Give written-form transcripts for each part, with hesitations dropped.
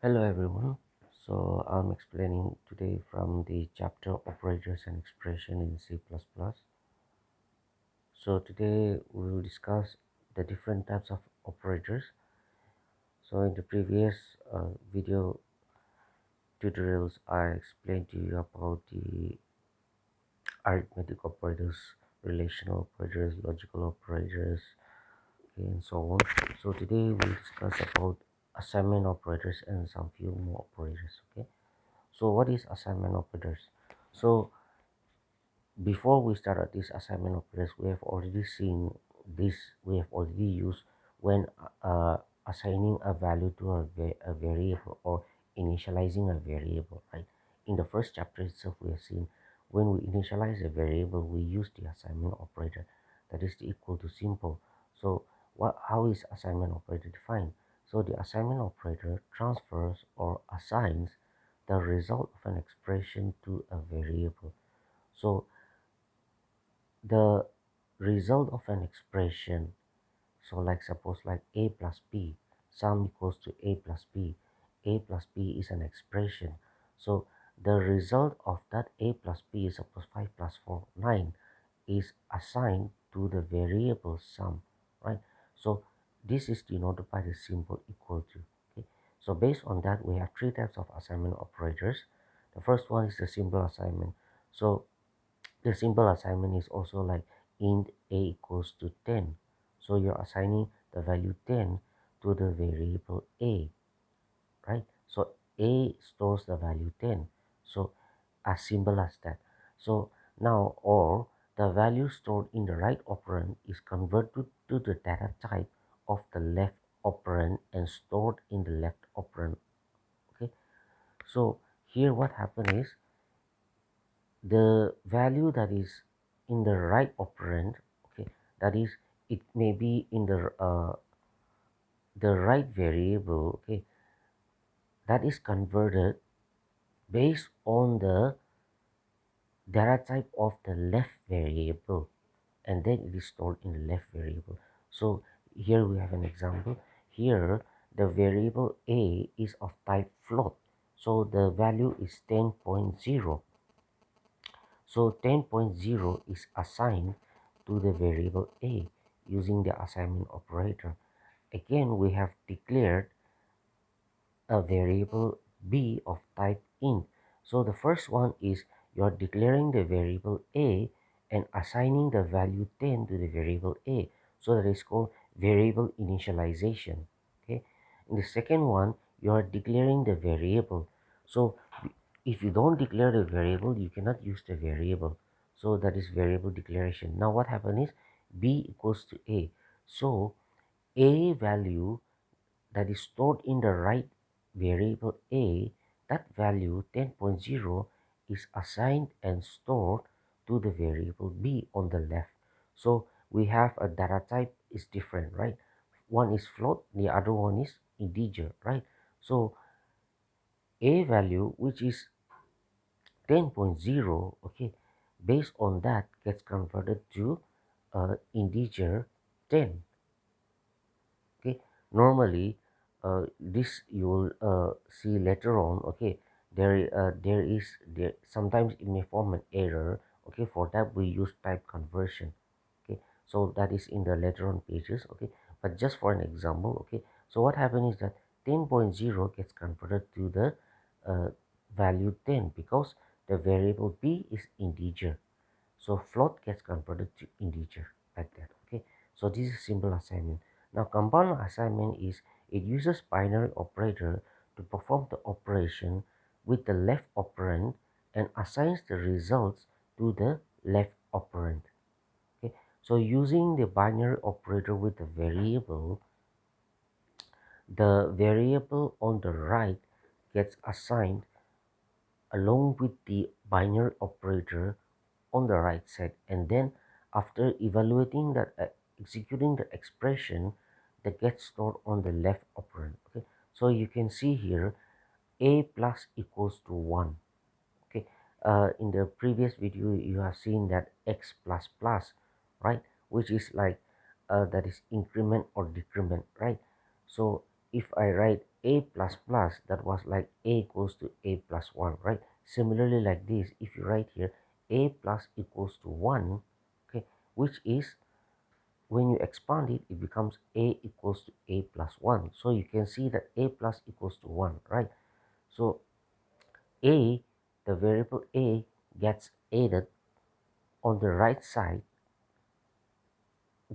Hello everyone. So I'm explaining today from the chapter operators and expression in C++. So today we will discuss the different types of operators. So in the previous video tutorials I explained to you about the arithmetic operators, relational operators, logical operators, okay, and so on. So today we'll discuss about assignment operators and some few more operators. Okay. So what is assignment operators? So before we start at this assignment operators, we have already seen this. We have already used when assigning a value to a variable or initializing a variable, right? In the first chapter itself, we have seen when we initialize a variable, we use the assignment operator, that is equal to simple. So how is assignment operator defined? So the assignment operator transfers or assigns the result of an expression to a variable. So the result of an expression, so like suppose like a plus b, sum equals to a plus b. A plus b is an expression, so the result of that a plus b is suppose 5 plus 4 9 is assigned to the variable sum, right? So this is denoted by the symbol equal to. Okay, so based on that we have three types of assignment operators. The first one is the simple assignment. So the simple assignment is also like int a equals to 10. So you're assigning the value 10 to the variable a, right? So a stores the value 10. So as simple as that. So now or the value stored in the right operand is converted to the data type of the left operand and stored in the left operand. Okay. So here what happened is the value that is in the right operand, okay, that is it may be in the right variable, okay, that is converted based on the data type of the left variable, and then it is stored in the left variable. So here we have an example. Here the variable a is of type float, so the value is 10.0. So 10.0 is assigned to the variable a using the assignment operator. Again, we have declared a variable b of type int. So the first one is you're declaring the variable a and assigning the value 10 to the variable a. So that is called variable initialization. Okay. In the second one, you are declaring the variable. So if you don't declare the variable, you cannot use the variable. So that is variable declaration. Now what happens is b equals to a. So a value that is stored in the right variable a, that value 10.0 is assigned and stored to the variable b on the left. So we have a data type is different, right? One is float, the other one is integer, right? So a value which is 10.0, okay, based on that gets converted to integer 10. Okay, normally this you will see later on. Okay, there sometimes it may form an error. Okay, for that we use type conversion. Okay, so that is in the later on pages. Okay, but just for an example, okay, so what happens is that 10.0 gets converted to the uh, value 10 because the variable b is integer, so float gets converted to integer like that. Okay, so this is simple assignment. Now compound assignment is it uses binary operator to perform the operation with the left operand and assigns the results to the left operand. Okay, so using the binary operator with the variable on the right gets assigned along with the binary operator on the right side, and then after evaluating that executing the expression that gets stored on the left operand. Okay, so you can see here a plus equals to 1. Okay, in the previous video you have seen that x plus plus, right, which is like that is increment or decrement, right? So if I write a plus plus, that was like a equals to a plus 1, right? Similarly, like this, if you write here a plus equals to 1, okay, which is, when you expand it, it becomes a equals to a plus 1. So you can see that a plus equals to 1, right? So a, the variable a, gets added on the right side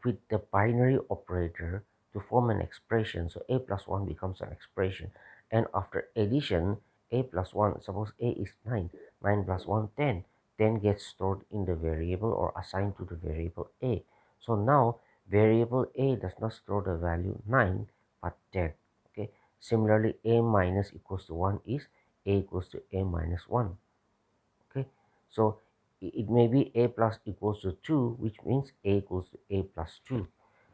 with the binary operator to form an expression. So a plus 1 becomes an expression. And after addition, a plus 1, suppose a is 9, 9 plus 1, 10. 10 gets stored in the variable or assigned to the variable a. So now variable a does not store the value 9 but 10. Okay. Similarly, a minus equals to 1 is a equals to a minus 1. Okay, so it may be a plus equals to 2, which means a equals to a plus 2.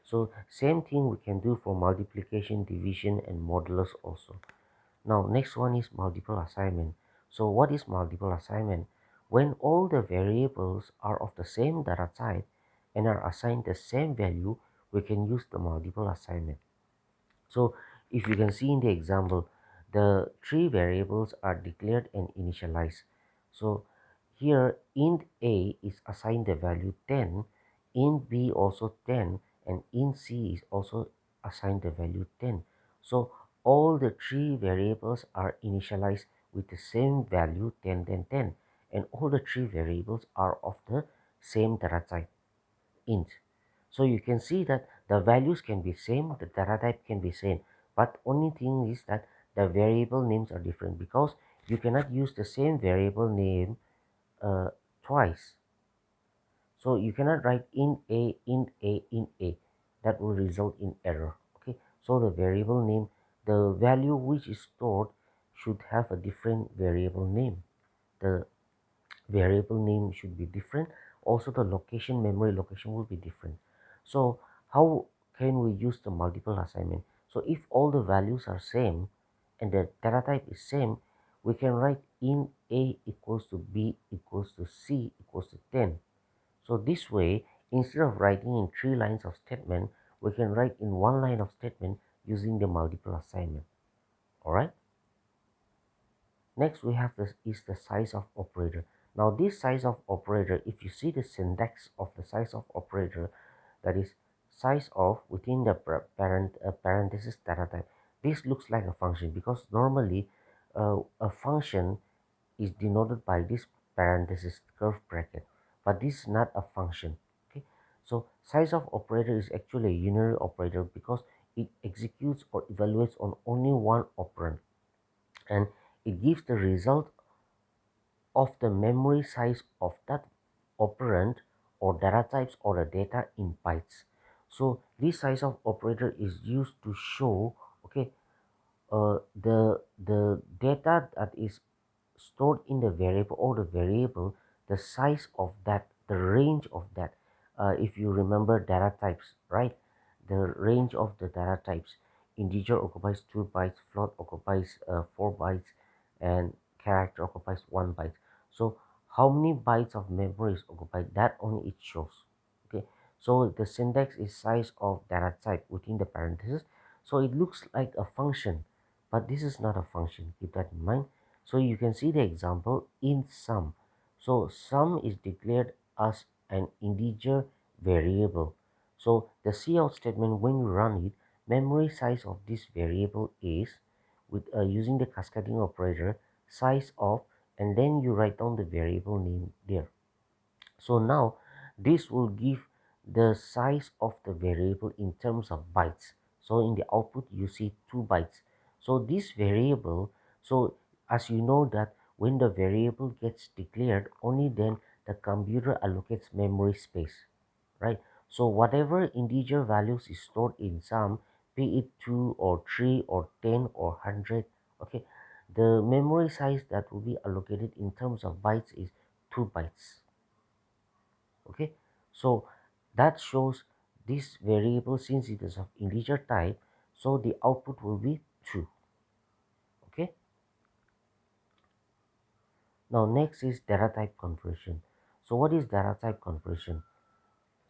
So same thing we can do for multiplication, division, and modulus also. Now next one is multiple assignment. So what is multiple assignment? When all the variables are of the same data type and are assigned the same value, we can use the multiple assignment. So if you can see in the example, the three variables are declared and initialized. So here int a is assigned the value 10, int b also 10, and int c is also assigned the value 10. So all the three variables are initialized with the same value 10, 10, 10, and all the three variables are of the same data type, int. So you can see that the values can be same, the data type can be same, but only thing is that the variable names are different, because you cannot use the same variable name uh, twice. So you cannot write int a, int a, int a. That will result in error. Okay. So the variable name, the value which is stored should have a different variable name. The variable name should be different. Also the location, memory location will be different. So how can we use the multiple assignment? So if all the values are same and the data type is same, we can write int a equals to b equals to c equals to 10. So this way, instead of writing in 3 lines of statement, we can write in 1 line of statement using the multiple assignment. All right. Next, we have this is the size of operator. Now, this size of operator, if you see the syntax of the size of operator, that is size of within the parenthesis data type, this looks like a function, because normally a function is denoted by this parenthesis curve bracket, but this is not a function. Okay, so size of operator is actually a unary operator because it executes or evaluates on only one operand, and it gives the result of the memory size of that operand or data types or the data in bytes. So this size of operator is used to show, okay, the data that is stored in the variable or the variable, the size of that, the range of that. If you remember data types, right? The range of the data types: integer occupies 2 bytes, float occupies 4 bytes, and character occupies 1 byte. So how many bytes of memory is occupied, that only it shows. Okay, so the syntax is size of data type within the parentheses. So it looks like a function, but this is not a function, keep that in mind. So you can see the example in sum. So sum is declared as an integer variable. So the cout statement, when you run it, memory size of this variable is, with using the cascading operator, size of, and then you write down the variable name there. So now this will give the size of the variable in terms of bytes. So in the output you see 2 bytes. So this variable, so as you know that when the variable gets declared, only then the computer allocates memory space, right? So whatever integer values is stored in sum, be it 2 or 3 or 10 or 100, okay, the memory size that will be allocated in terms of bytes is 2 bytes. Okay, so that shows this variable, since it is of integer type, so the output will be 2. Okay, now next is data type conversion. So what is data type conversion?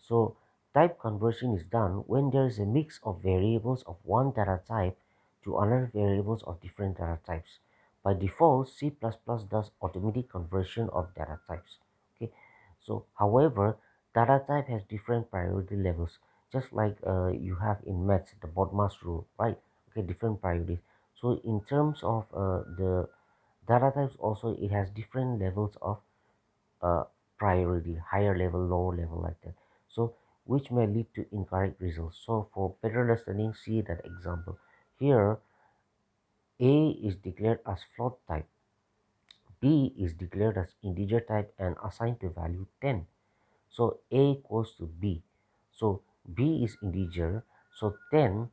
So type conversion is done when there is a mix of variables of one data type to another variables of different data types. By default, C++ does automatic conversion of data types. Okay, so however, data type has different priority levels, just like you have in maths, the BODMAS rule, right? Okay, different priorities. So in terms of the data types, also it has different levels of uh, priority, higher level, lower level, like that. So which may lead to incorrect results. So for better understanding, see that example. Here, A is declared as float type, B is declared as integer type and assigned to value 10. So A equals to B. So B is integer, so 10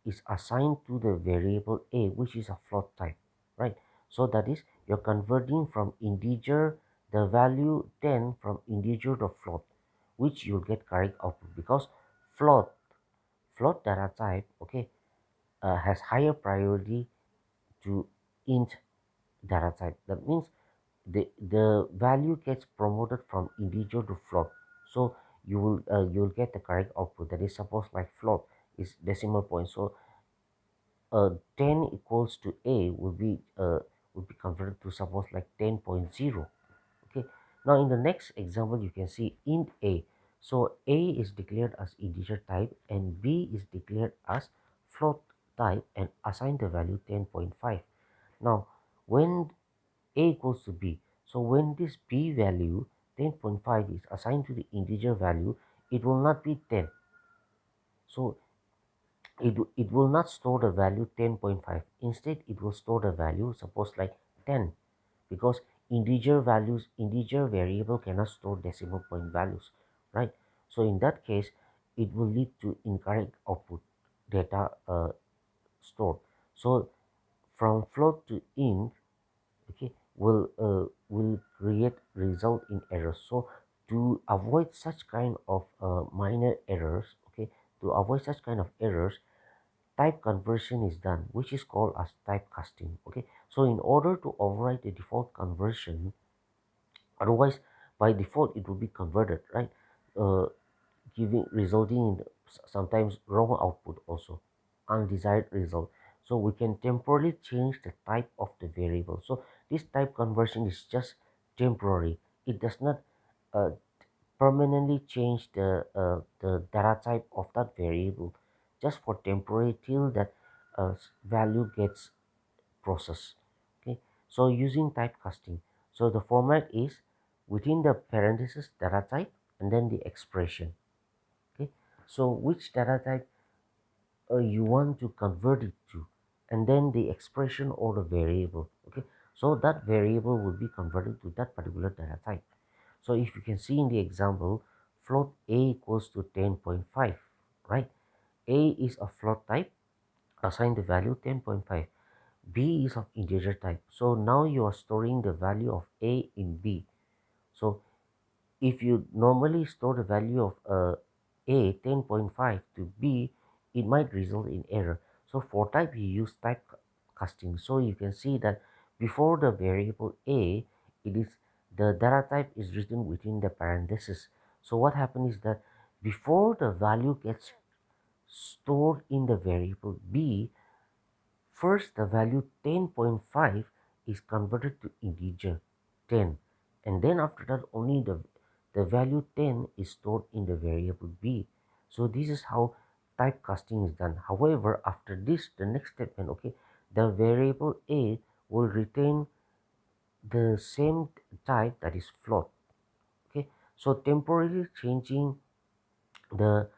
is assigned to the variable A, which is a float type, right? So that is, you're converting from integer the value 10 from integer to float, which you'll get correct output, because float float data type, okay, has higher priority to int data type. That means the value gets promoted from integer to float. So you'll get the correct output. That is, suppose like float is decimal point, so 10 equals to A will be converted to, suppose like 10.0. Okay, now in the next example you can see int A. So A is declared as integer type and B is declared as float type and assigned the value 10.5. Now when A equals to B, so when this B value 10.5 is assigned to the integer value, it will not be 10. So it will not store the value 10.5. Instead, it will store the value, suppose like 10, because integer variable cannot store decimal point values, right? So in that case, it will lead to incorrect output data stored. So from float to int, okay, will create result in errors. So to avoid such kind of minor errors, okay, to avoid such kind of errors, type conversion is done, which is called as typecasting. Okay, so in order to override the default conversion, otherwise by default it will be converted, right? uh, Giving resulting in sometimes wrong output, also undesired result. So we can temporarily change the type of the variable. So this type conversion is just temporary. It does not uh, permanently change the data type of that variable, just for temporary till that value gets processed. Okay, so using typecasting, so the format is within the parenthesis data type and then the expression. Okay, so which data type you want to convert it to, and then the expression or the variable. Okay, so that variable will be converted to that particular data type. So if you can see in the example, float A equals to 10.5, right? A is a float type, assign the value 10.5. B is of integer type. So now you are storing the value of A in B. So if you normally store the value of A 10.5 to B, it might result in error. So for type, you use type casting. So you can see that before the variable A, it is the data type is written within the parenthesis. So what happens is that before the value gets stored in the variable B, first, the value 10.5 is converted to integer 10, and then after that only the value 10 is stored in the variable B. So this is how typecasting is done. However, after this, the next statement, okay, the variable A will retain the same type, that is float. Okay, so temporarily changing the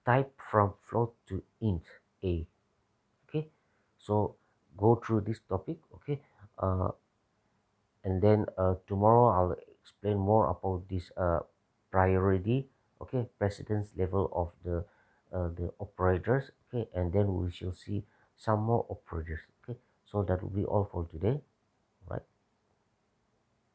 type from float to int A. Okay, so go through this topic. Okay, uh, and then tomorrow I'll explain more about this priority, okay, precedence level of the operators. Okay, and then we shall see some more operators. Okay, so that will be all for today.